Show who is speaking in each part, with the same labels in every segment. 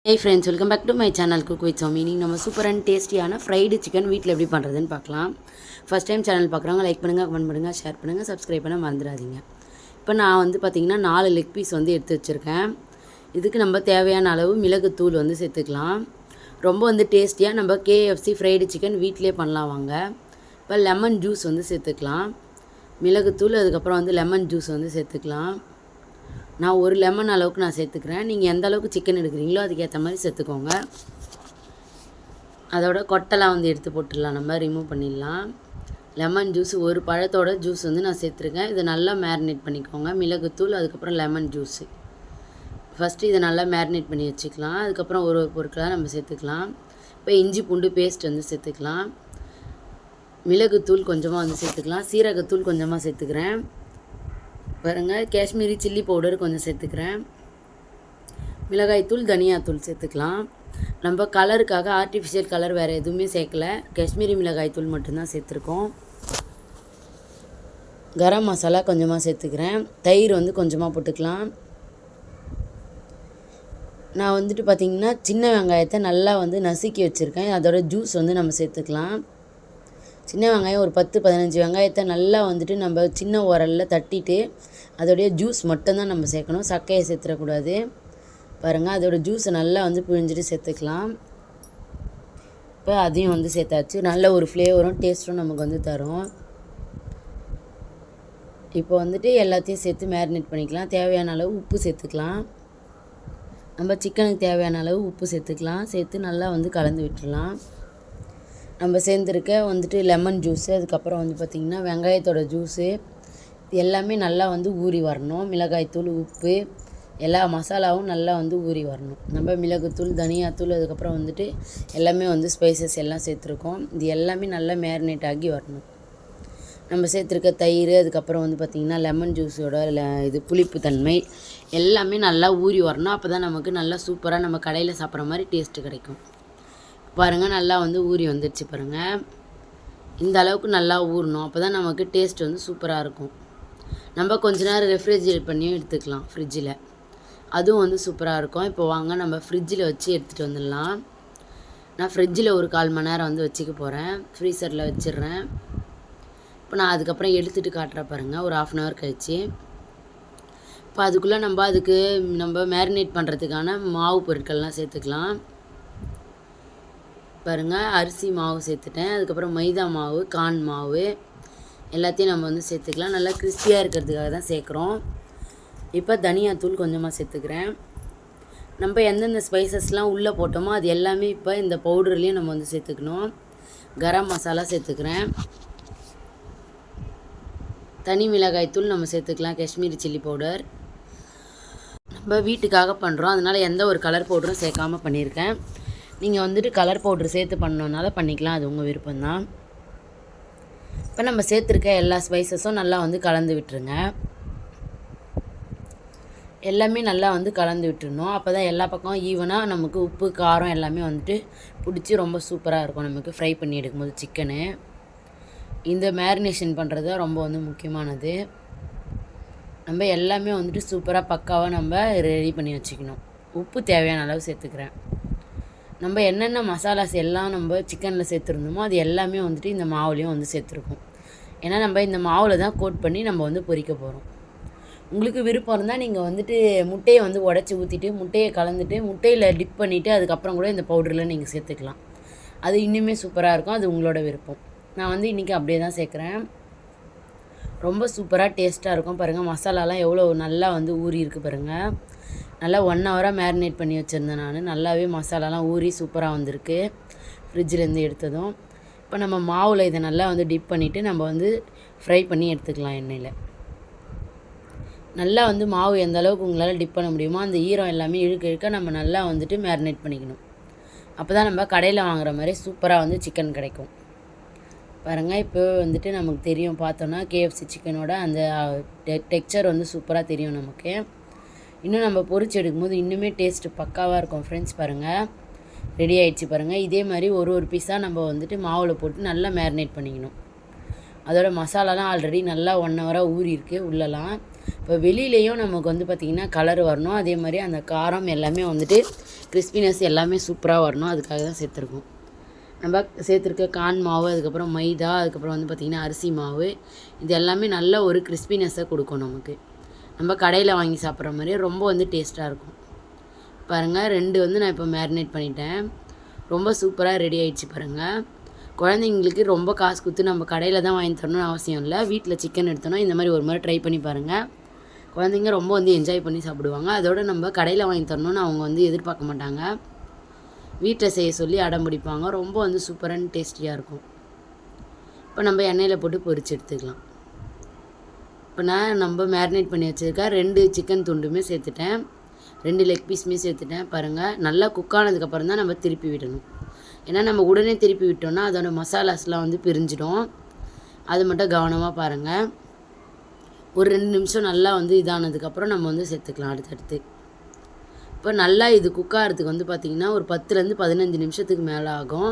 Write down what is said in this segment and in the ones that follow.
Speaker 1: Hey friends, welcome back to my channel Cook with Somi. இன்னைக்கு நம்ம super and டேஸ்டியான fried chicken வீட்டில் எப்படி பண்ணுறதுன்னு பார்க்கலாம். ஃபஸ்ட் டைம் சேனல் பார்க்குறவங்க லைக் பண்ணுங்கள், கமெண்ட் பண்ணுங்கள், ஷேர் பண்ணுங்கள், சப்ஸ்கிரைப் பண்ண மறந்துடாதீங்க. இப்போ நான் வந்து பார்த்திங்கன்னா 4 லெக் பீஸ் வந்து எடுத்து வச்சுருக்கேன். இதுக்கு நம்ம தேவையான அளவு மிளகுத்தூள் வந்து சேர்த்துக்கலாம். ரொம்ப வந்து டேஸ்டியாக நம்ம KFC ஃப்ரைடு சிக்கன் வீட்டிலே பண்ணலாம் வாங்க. இப்போ லெமன் ஜூஸ் வந்து சேர்த்துக்கலாம். மிளகுத்தூள் அதுக்கப்புறம் வந்து லெமன் ஜூஸ் வந்து சேர்த்துக்கலாம். நான் ஒரு லெமன் அளவுக்கு நான் சேர்த்துக்கிறேன். நீங்கள் எந்த அளவுக்கு சிக்கன் எடுக்கிறீங்களோ அதுக்கேற்ற மாதிரி சேர்த்துக்கோங்க. அதோட கொட்டைலாம் வந்து எடுத்து போட்டுடலாம், நம்ம ரிமூவ் பண்ணிடலாம். லெமன் ஜூஸ் ஒரு பழத்தோட ஜூஸ் வந்து நான் சேர்த்துருக்கேன். இதை நல்லா மேரினேட் பண்ணிக்கோங்க. மிளகுத்தூள் அதுக்கப்புறம் லெமன் ஜூஸு ஃபஸ்ட்டு இதை நல்லா மேரினேட் பண்ணி வச்சுக்கலாம். அதுக்கப்புறம் ஒரு பொருட்களாக நம்ம சேர்த்துக்கலாம். இப்போ இஞ்சி பூண்டு பேஸ்ட் வந்து சேர்த்துக்கலாம். மிளகுத்தூள் கொஞ்சமாக வந்து சேர்த்துக்கலாம். சீரகத்தூள் கொஞ்சமாக சேர்த்துக்கிறேன். பாருங்கள், காஷ்மீரி சில்லி பவுடர் கொஞ்சம் சேர்த்துக்கிறேன். மிளகாய்த்தூள் தனியாத்தூள் சேர்த்துக்கலாம். நம்ம கலருக்காக ஆர்டிஃபிஷியல் கலர் வேறு எதுவுமே சேர்க்கலை, காஷ்மீரி மிளகாய்த்தூள் மட்டும்தான் சேர்த்துருக்கோம். கரம் மசாலா கொஞ்சமாக சேர்த்துக்கிறேன். தயிர் வந்து கொஞ்சமாக போட்டுக்கலாம். நான் வந்துட்டு பார்த்திங்கன்னா சின்ன வெங்காயத்தை நல்லா வந்து நசுக்கி வச்சுருக்கேன். அதோட ஜூஸ் வந்து நம்ம சேர்த்துக்கலாம். சின்ன வெங்காயம் ஒரு 10-15 வெங்காயத்தை நல்லா வந்துட்டு நம்ம சின்ன உரலில் தட்டிட்டு அதோடைய ஜூஸ் மட்டும்தான் நம்ம சேர்க்கணும், சக்கையை சேர்த்துடக்கூடாது. பாருங்கள், அதோடய ஜூஸை நல்லா வந்து பிழிஞ்சிட்டு சேர்த்துக்கலாம். இப்போ அதையும் வந்து சேர்த்தாச்சு. நல்ல ஒரு ஃப்ளேவரும் டேஸ்ட்டும் நமக்கு வந்து தரும். இப்போ வந்துட்டு எல்லாத்தையும் சேர்த்து மேரினேட் பண்ணிக்கலாம். தேவையான அளவு உப்பு சேர்த்துக்கலாம். நம்ம சிக்கனுக்கு தேவையான அளவு உப்பு சேர்த்துக்கலாம். சேர்த்து நல்லா வந்து கலந்து விட்டுடலாம். நம்ம சேர்ந்துருக்க வந்துட்டு லெமன் ஜூஸு, அதுக்கப்புறம் வந்து பார்த்திங்கன்னா வெங்காயத்தோட ஜூஸு, எல்லாமே நல்லா வந்து ஊறி வரணும். மிளகாய்த்தூள், உப்பு, எல்லா மசாலாவும் நல்லா வந்து ஊறி வரணும். நம்ம மிளகுத்தூள், தனியாத்தூள், அதுக்கப்புறம் வந்துட்டு எல்லாமே வந்து ஸ்பைசஸ் எல்லாம் சேர்த்துருக்கோம். இது எல்லாமே நல்லா மேரினேட் ஆகி வரணும். நம்ம சேர்த்துருக்க தயிர், அதுக்கப்புறம் வந்து பார்த்திங்கன்னா லெமன் ஜூஸோட இது புளிப்பு தன்மை எல்லாமே நல்லா ஊறி வரணும். அப்போ தான் நமக்கு நல்லா சூப்பராக நம்ம கடையில் சாப்பிட்ற மாதிரி டேஸ்ட்டு கிடைக்கும். பாருங்கள், நல்லா வந்து ஊறி வந்துடுச்சு பாருங்கள். இந்த அளவுக்கு நல்லா ஊறணும். அப்போ தான் நமக்கு டேஸ்ட் வந்து சூப்பராக இருக்கும். நம்ம கொஞ்ச நேரம் ரெஃப்ரிஜரேட் பண்ணியும் எடுத்துக்கலாம் ஃப்ரிட்ஜில், அதுவும் வந்து சூப்பராக இருக்கும். இப்போ வாங்க நம்ம ஃப்ரிட்ஜில் வச்சு எடுத்துகிட்டு வந்துடலாம். நான் ஃப்ரிட்ஜில் ஒரு 1/4 மணி நேரம் வந்து வச்சுக்க போகிறேன். ஃப்ரீசரில் வச்சிடுறேன். இப்போ நான் அதுக்கப்புறம் எடுத்துகிட்டு காட்டுறேன் பாருங்கள், ஒரு 1/2 hour கழிச்சு. இப்போ அதுக்குள்ளே நம்ம மேரினேட் பண்ணுறதுக்கான மாவு பொருட்கள்லாம் சேர்த்துக்கலாம். பாருங்கள், அரிசி மாவு சேர்த்துட்டேன். அதுக்கப்புறம் மைதா மாவு, கார்ன் மாவு எல்லாத்தையும் நம்ம வந்து சேர்த்துக்கலாம். நல்லா கிறிஸ்பியாக இருக்கிறதுக்காக தான் சேர்க்குறோம். இப்போ தனியாத்தூள் கொஞ்சமாக சேர்த்துக்கிறேன். நம்ம எந்தெந்த ஸ்பைசஸ்லாம் உள்ளே போட்டோமோ அது எல்லாமே இப்போ இந்த பவுடர்லேயும் நம்ம வந்து சேர்த்துக்கணும். கரம் மசாலா சேர்த்துக்கிறேன். தனி மிளகாய்த்தூள் நம்ம சேர்த்துக்கலாம். காஷ்மீரி சில்லி பவுடர் நம்ம வீட்டுக்காக பண்ணுறோம், அதனால் எந்த ஒரு கலர் பவுடரும் சேர்க்காமல் பண்ணியிருக்கேன். நீங்கள் வந்துட்டு கலர் பவுட்ரு சேர்த்து பண்ணணுன்னால பண்ணிக்கலாம், அது உங்கள் விருப்பம்தான். இப்போ நம்ம சேர்த்துருக்க எல்லா ஸ்பைசஸும் நல்லா வந்து கலந்து விட்டுருங்க. எல்லாமே நல்லா வந்து கலந்து விட்டுருணும். அப்போ தான் எல்லா பக்கம் ஈவனாக நமக்கு உப்பு, காரம் எல்லாமே வந்துட்டு பிடிச்சி ரொம்ப சூப்பராக இருக்கும் நமக்கு ஃப்ரை பண்ணி எடுக்கும்போது சிக்கனு. இந்த மேரினேஷன் பண்ணுறது ரொம்ப வந்து முக்கியமானது. நம்ம எல்லாமே வந்துட்டு சூப்பராக பக்காவாக நம்ம ரெடி பண்ணி வச்சுக்கணும். உப்பு தேவையான அளவு சேர்த்துக்கிறேன். நம்ம என்னென்ன மசாலாஸ் எல்லாம் நம்ம சிக்கனில் சேர்த்துருந்தோமோ அது எல்லாமே வந்துட்டு இந்த மாவுலேயும் வந்து சேர்த்துருக்கோம். ஏன்னா நம்ம இந்த மாவில் தான் கோட் பண்ணி நம்ம வந்து பொரிக்க போகிறோம். உங்களுக்கு விருப்பம் இருந்தால் நீங்கள் வந்துட்டு முட்டையை வந்து உடச்சி ஊற்றிட்டு முட்டையை கலந்துட்டு முட்டையில் டிப் பண்ணிவிட்டு அதுக்கப்புறம் கூட இந்த பவுடரில் நீங்கள் சேர்த்துக்கலாம். அது இன்னுமே சூப்பராக இருக்கும். அது உங்களோட விருப்பம். நான் வந்து இன்றைக்கி அப்படியே தான் சேர்க்குறேன். ரொம்ப சூப்பராக டேஸ்ட்டாக இருக்கும். பாருங்கள், மசாலாலாம் எவ்வளோ நல்லா வந்து ஊறி இருக்குது பாருங்கள். நல்லா 1 hour மேரினேட் பண்ணி வச்சுருந்தேன் நான். நல்லாவே மசாலாலாம் ஊறி சூப்பராக வந்திருக்கு ஃப்ரிட்ஜிலேருந்து எடுத்ததும். இப்போ நம்ம மாவில் இதை நல்லா வந்து டிப் பண்ணிவிட்டு நம்ம வந்து ஃப்ரை பண்ணி எடுத்துக்கலாம் எண்ணெயில். நல்லா வந்து மாவு எந்த அளவுக்கு உங்களால் டிப் பண்ண முடியுமோ அந்த ஈரம் எல்லாமே இழுக்க நம்ம நல்லா வந்துட்டு மேரினேட் பண்ணிக்கணும். அப்போ தான் நம்ம கடையில் வாங்குகிற மாதிரி சூப்பராக வந்து சிக்கன் கிடைக்கும். பாருங்கள், இப்போ வந்துட்டு நமக்கு தெரியும், பார்த்தோன்னா KFC சிக்கனோட அந்த டெக்ஸ்சர் வந்து சூப்பராக தெரியும் நமக்கு. இன்னும் நம்ம பொரிச்சு எடுக்கும்போது இன்னுமே டேஸ்ட்டு பக்காவாக இருக்கும் ஃப்ரெண்ட்ஸ். பாருங்கள், ரெடி ஆகிடுச்சு பாருங்கள். இதே மாதிரி ஒரு பீஸாக நம்ம வந்துட்டு மாவில் போட்டு நல்லா மேரினேட் பண்ணிக்கணும். அதோட மசாலாலாம் ஆல்ரெடி நல்லா 1 hour ஊறி இருக்குது உள்ளலாம். இப்போ வெளியிலேயும் நமக்கு வந்து பார்த்திங்கன்னா கலர் வரணும், அதே மாதிரி அந்த காரம் எல்லாமே வந்துட்டு கிறிஸ்பினஸ் எல்லாமே சூப்பராக வரணும். அதுக்காக தான் சேர்த்துருக்கோம். நம்ம சேர்த்துருக்க கார்ன் மாவு, அதுக்கப்புறம் மைதா, அதுக்கப்புறம் வந்து பார்த்திங்கன்னா அரிசி மாவு, இது எல்லாமே நல்ல ஒரு கிறிஸ்பினஸ்ஸை கொடுக்கும் நமக்கு. நம்ம கடையில் வாங்கி சாப்பிட்ற மாதிரியே ரொம்ப வந்து டேஸ்ட்டாக இருக்கும். பாருங்கள், 2 வந்து நான் இப்போ மேரினேட் பண்ணிட்டேன். ரொம்ப சூப்பராக ரெடி ஆகிடுச்சு பாருங்கள். குழந்தைங்களுக்கு ரொம்ப காசு கொடுத்து நம்ம கடையில் தான் வாங்கி தரணும்னு அவசியம் இல்லை. வீட்டில் சிக்கன் எடுத்தோன்னா இந்த மாதிரி ஒரு முறை ட்ரை பண்ணி பாருங்கள். குழந்தைங்க ரொம்ப வந்து என்ஜாய் பண்ணி சாப்பிடுவாங்க. அதோடு நம்ம கடையில் வாங்கி தரணும்னு அவங்க வந்து எதிர்பார்க்க மாட்டாங்க. வீட்டில் செய்ய சொல்லி அடம் பிடிப்பாங்க. ரொம்ப வந்து சூப்பரான டேஸ்டியாக இருக்கும். இப்போ நம்ம எண்ணெயில் போட்டு பொரிச்சு எடுத்துக்கலாம். இப்போ நம்ம மேரினேட் பண்ணி வச்சுருக்க 2 சிக்கன் துண்டுமே சேர்த்துட்டேன். 2 லெக் பீஸுமே சேர்த்துட்டேன். பாருங்கள், நல்லா குக் ஆனதுக்கப்புறம் தான் நம்ம திருப்பி விடணும். ஏன்னா நம்ம உடனே திருப்பி விட்டோம்னா அதோட மசாலாஸ்லாம் வந்து பிரிஞ்சிடும். அது மட்டும் கவனமாக பாருங்கள். ஒரு 2 நிமிஷம் நல்லா வந்து இதானதுக்கப்புறம் நம்ம வந்து சேர்த்துக்கலாம் அடுத்தடுத்து. இப்போ நல்லா இது குக் ஆகிறதுக்கு வந்து பார்த்திங்கன்னா ஒரு 10லேருந்து 15 நிமிஷத்துக்கு மேலே ஆகும்.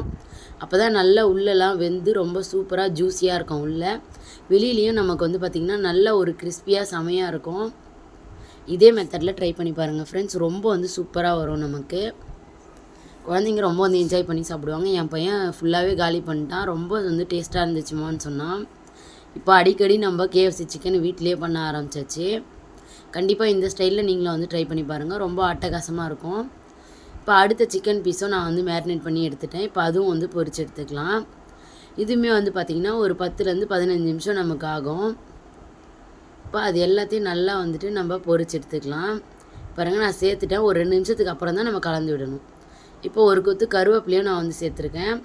Speaker 1: அப்போ தான் நல்லா உள்ளெல்லாம் வெந்து ரொம்ப சூப்பராக ஜூஸியாக இருக்கும். உள்ளே வெளியிலையும் நமக்கு வந்து பார்த்திங்கன்னா நல்ல ஒரு கிறிஸ்பியாக செமையாக இருக்கும். இதே மெத்தடில் ட்ரை பண்ணி பாருங்கள் ஃப்ரெண்ட்ஸ். ரொம்ப வந்து சூப்பராக வரும் நமக்கு. குழந்தைங்க ரொம்ப வந்து என்ஜாய் பண்ணி சாப்பிடுவாங்க. என் பையன் ஃபுல்லாகவே காலி பண்ணிட்டான். ரொம்ப வந்து டேஸ்ட்டாக இருந்துச்சுமான்னு சொன்னான். இப்போ அடிக்கடி நம்ம KFC சிக்கன் வீட்டிலேயே பண்ண ஆரம்பிச்சாச்சு. கண்டிப்பாக இந்த ஸ்டைலில் நீங்களும் வந்து ட்ரை பண்ணி பாருங்கள். ரொம்ப அட்டகாசமாக இருக்கும். இப்போ அடுத்த சிக்கன் பீஸும் நான் வந்து மேரினேட் பண்ணி எடுத்துட்டேன். இப்போ அதுவும் வந்து பொரிச்சு எடுத்துக்கலாம். இதுவுமே வந்து பார்த்திங்கன்னா ஒரு 10லேருந்து 15 நிமிஷம் நமக்கு ஆகும். இப்போ அது எல்லாத்தையும் நல்லா வந்துட்டு நம்ம பொரிச்சு எடுத்துக்கலாம். பாருங்கள், நான் சேர்த்துட்டேன். ஒரு 2 நிமிஷத்துக்கு அப்புறம் தான் நம்ம கலந்து விடணும். இப்போ ஒரு கொத்து கருவேப்பிலையும் நான் வந்து சேர்த்துருக்கேன்.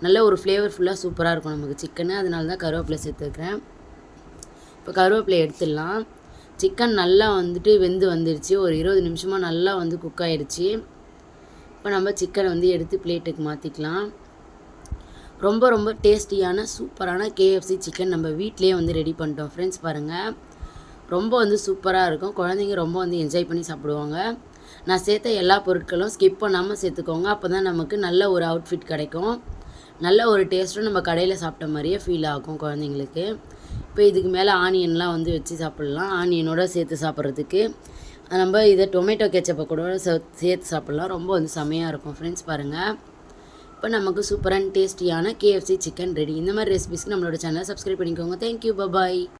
Speaker 1: நல்ல ஒரு ஃப்ளேவர்ஃபுல்லாக சூப்பராக இருக்கும் நமக்கு சிக்கனு. அதனால தான் கருவேப்பிலை சேர்த்துருக்கேன். இப்போ கருவேப்பிலை எடுத்துடலாம். சிக்கன் நல்லா வந்துட்டு வெந்து வந்துடுச்சு. ஒரு 20 நிமிஷமாக நல்லா வந்து குக் ஆகிடுச்சு. இப்போ நம்ம சிக்கனை வந்து எடுத்து பிளேட்டுக்கு மாற்றிக்கலாம். ரொம்ப ரொம்ப டேஸ்டியான சூப்பரான KFC சிக்கன் நம்ம வீட்டிலே வந்து ரெடி பண்ணிட்டோம் ஃப்ரெண்ட்ஸ். பாருங்கள், ரொம்ப வந்து சூப்பராக இருக்கும். குழந்தைங்க ரொம்ப வந்து என்ஜாய் பண்ணி சாப்பிடுவாங்க. நான் சேர்த்த எல்லா பொருட்களும் ஸ்கிப் பண்ணாமல் சேர்த்துக்கோங்க. அப்போ தான் நமக்கு நல்ல ஒரு அவுட்ஃபிட் கிடைக்கும். நல்ல ஒரு டேஸ்ட்டும் நம்ம கடையில் சாப்பிட்ட மாதிரியே ஃபீல் ஆகும் குழந்தைங்களுக்கு. இப்போ இதுக்கு மேலே ஆனியன்லாம் வந்து வச்சு சாப்பிட்லாம். ஆனியனோட சேர்த்து சாப்பிட்றதுக்கு நம்ம இதை டொமேட்டோ கெச்சப்பை கூட சேர்த்து சாப்பிட்லாம். ரொம்ப வந்து செமையாக இருக்கும் ஃப்ரெண்ட்ஸ். பாருங்கள், இப்போ நமக்கு சூப்பரான டேஸ்டியான KFC சிக்கன் ரெடி. இந்த மாதிரி ரெசிபிஸ்க்கு நம்மளோட சேனலை சப்ஸ்கிரைப் பண்ணிக்கோங்க. Thank you, bye bye.